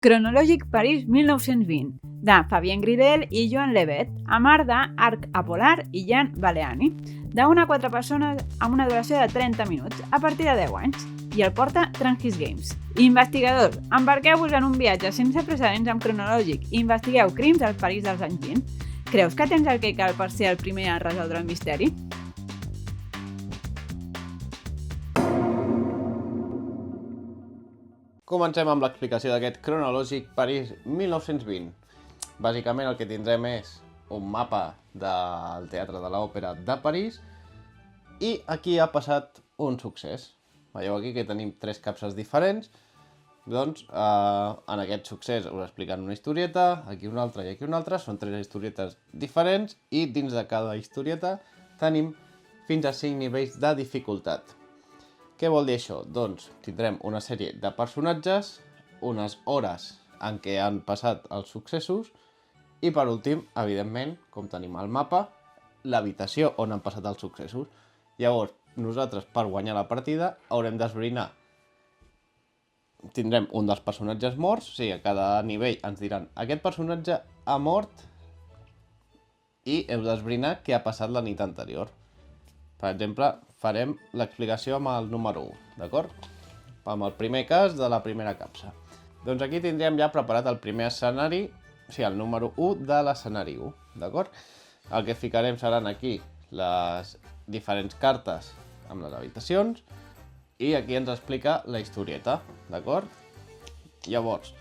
Cronològic París 1920, de Fabien Gridel i Joan Levet, amb art d'Arc Apolar i Jan Baleani, de 1 a 4 persones amb una duració de 30 minuts, a partir de 10 anys, i el porta Tranquis Games. Investigadors, embarqueu-vos en un viatge sense precedents amb Cronològic i investigueu crims al París dels anys 20. Creus que tens el que cal per ser el primer a resoldre el misteri? Comencem amb l'explicació d'aquest Cronològic París 1920. Bàsicament el que tindrem és un mapa del Teatre de l'Òpera de París i aquí ha passat un succés. Veieu aquí que tenim 3 capses diferents. Doncs en aquest succés us expliquen una historieta, aquí una altra i aquí una altra. Són 3 historietes diferents i dins de cada historieta tenim fins a 5 nivells de dificultat. Què vol dir això? Doncs tindrem una sèrie de personatges, unes hores en què han passat els successos i per últim, evidentment, com tenim el mapa, l'habitació on han passat els successos. Llavors, nosaltres per guanyar la partida haurem d'esbrinar. Tindrem un dels personatges morts, o sigui, a cada nivell ens diran aquest personatge ha mort i heu d'esbrinar què ha passat la nit anterior. Per exemple, farem l'explicació amb el número 1, d'acord? Amb el primer cas de la primera capsa. Doncs aquí tindríem ja preparat el primer escenari, o sigui, el número 1 de l'escenari 1, d'acord? El que ficarem seran aquí les diferents cartes amb les habitacions i aquí ens explica la historieta, d'acord? Llavors,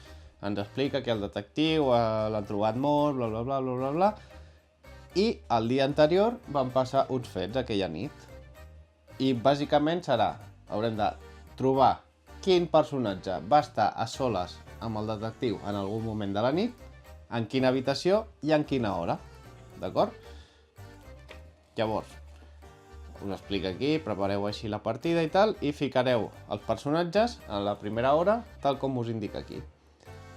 ens explica que el detectiu l'han trobat mort, bla bla bla bla bla bla, i el dia anterior van passar uns fets aquella nit. I bàsicament serà, haurem de trobar quin personatge va estar a soles amb el detectiu en algun moment de la nit, en quina habitació i en quina hora, d'acord? Llavors, us explica aquí, prepareu així la partida i tal, i ficareu els personatges a la primera hora, tal com us indica aquí.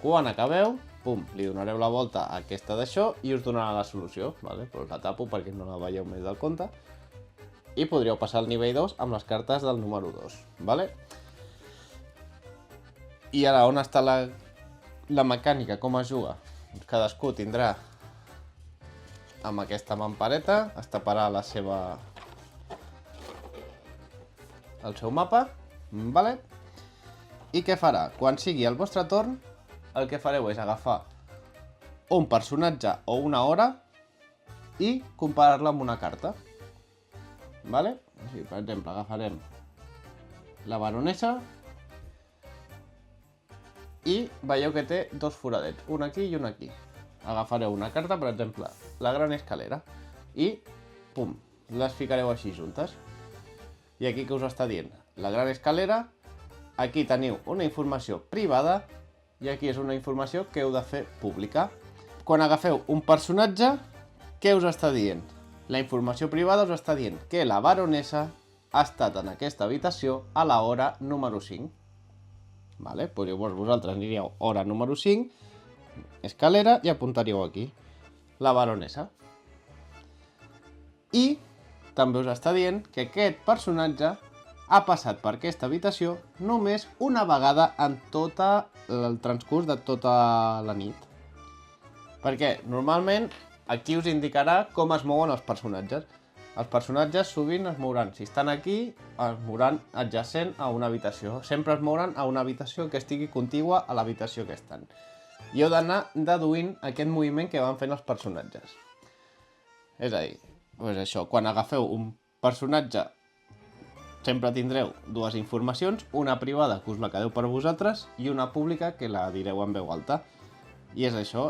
Quan acabeu, pum, li donareu la volta a aquesta d'això i us donarà la solució, vale? Però us la tapo perquè no la veieu més del compte. I podríeu passar al nivell 2 amb les cartes del número 2, vale? I ara, on està la mecànica, com es juga? Cadascú tindrà amb aquesta mampareta, es taparà el seu mapa, vale? I què farà? Quan sigui el vostre torn, el que fareu és agafar un personatge o una hora i comparar-la amb una carta. Vale? Així, per exemple, agafarem la baronessa i veieu que té 2 foradets, un aquí i un aquí. Agafareu una carta, per exemple, la gran escalera i, pum, les ficareu així juntes. I aquí què us està dient? La gran escalera, aquí teniu una informació privada i aquí és una informació que heu de fer pública. Quan agafeu un personatge, què us està dient? La informació privada us està dient que la baronessa ha estat en aquesta habitació a la hora número 5. Vale? Pues llavors vosaltres aniríeu hora número 5, escalera, i apuntaríeu aquí la baronessa. I també us està dient que aquest personatge ha passat per aquesta habitació només una vegada en tot el transcurs de tota la nit. Perquè normalment aquí us indicarà com es mouen els personatges. Els personatges sovint es mouran, si estan aquí, es mouran adjacent a una habitació. Sempre es mouran a una habitació que estigui contigua a l'habitació que estan. I heu d'anar deduint aquest moviment que van fent els personatges. És a dir, doncs això, quan agafeu un personatge sempre tindreu 2 informacions, una privada que us la quedeu per vosaltres i una pública que la direu en veu alta. I és això,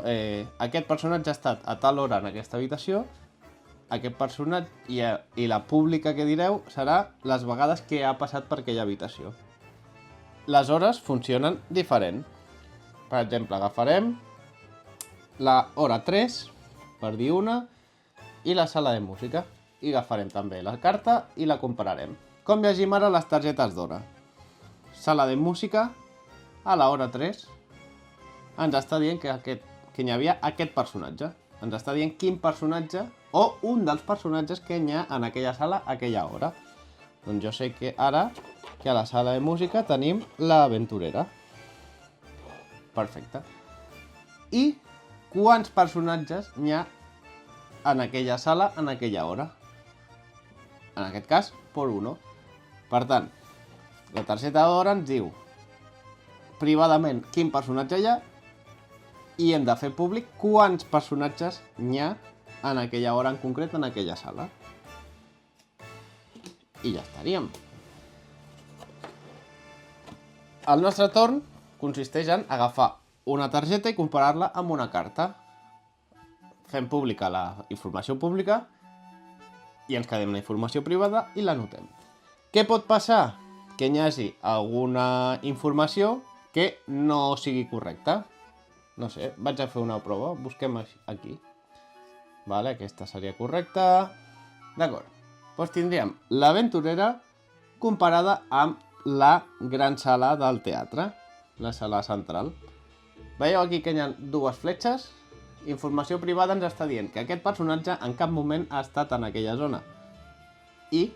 aquest personatge ha estat a tal hora en aquesta habitació, aquest personatge i la pública que direu serà les vegades que ha passat per aquella habitació. Les hores funcionen diferent. Per exemple, agafarem la hora 3, per dir una, i la sala de música. I agafarem també la carta i la compararem. Com llegim ara les targetes d'hora? Sala de música, a la hora 3, ens està dient que hi havia aquest personatge. Ens està dient quin personatge o un dels personatges que hi ha en aquella sala a aquella hora. Doncs jo sé que ara, que a la sala de música tenim l'aventurera. Perfecte. I quants personatges n'hi ha en aquella sala en aquella hora? En aquest cas, por 1. Per tant, la targeta d'hora ens diu privadament quin personatge hi ha i hem de fer públic quants personatges n'hi ha en aquella hora en concret en aquella sala. I ja estaríem. El nostre torn consisteix en agafar una targeta i comparar-la amb una carta. Fem pública la informació pública i ens quedem la informació privada i l'anotem. Què pot passar? Que hi hagi alguna informació que no sigui correcta. No sé, vaig a fer una prova. Busquem aquí. Vale, aquesta seria correcta. D'acord. Doncs tindríem l'aventurera comparada amb la gran sala del teatre, la sala central. Veieu aquí que hi ha 2 fletxes? Informació privada ens està dient que aquest personatge en cap moment ha estat en aquella zona. I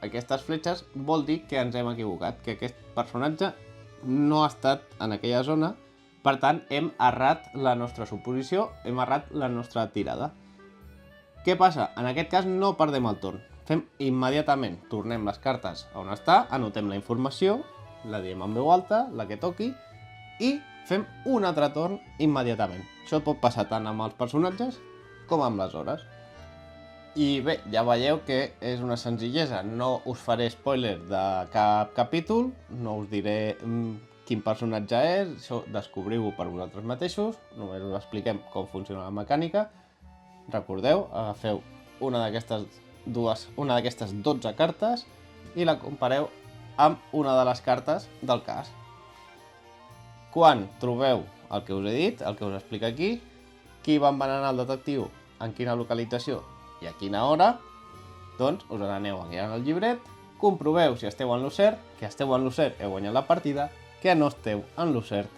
aquestes fletxes vol dir que ens hem equivocat, que aquest personatge no ha estat en aquella zona, per tant hem errat la nostra suposició, hem errat la nostra tirada. Què passa? En aquest cas no perdem el torn. Fem immediatament, tornem les cartes on està, anotem la informació, la diem en veu alta, la que toqui, i fem un altre torn immediatament. Això pot passar tant amb els personatges com amb les hores. I bé, ja veieu que és una senzillesa. No us faré spoiler de cap capítol, no us diré quin personatge és, això descobriu-ho per vosaltres mateixos, només us expliquem com funciona la mecànica. Recordeu, agafeu una d'aquestes 12 cartes i la compareu amb una de les cartes del cas. Quan trobeu el que us he dit, el que us explica aquí, qui va envenenar el detectiu, en quina localització i a quina hora, doncs us n'aneu a guiar en el llibret, comproveu si esteu en lo cert, que esteu en lo cert heu guanyat la partida, que no esteu en lo cert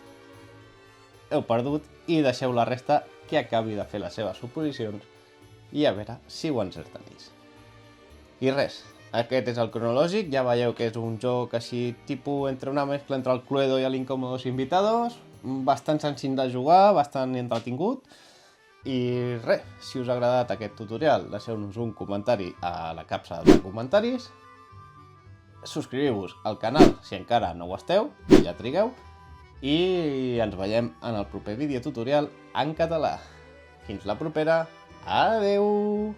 heu perdut i deixeu la resta que acabi de fer les seves suposicions i a veure si ho encertanis. I res, aquest és el cronològic, ja veieu que és un joc així tipus entre una mescla entre el Cluedo i l'Incómodos Invitados, bastant senzill de jugar, bastant entretingut. I res, si us ha agradat aquest tutorial, deixeu-nos un comentari a la capsa de comentaris. Subscriviu-vos al canal si encara no ho esteu, ja trigueu. I ens veiem en el proper vídeo tutorial en català. Fins la propera, adeu!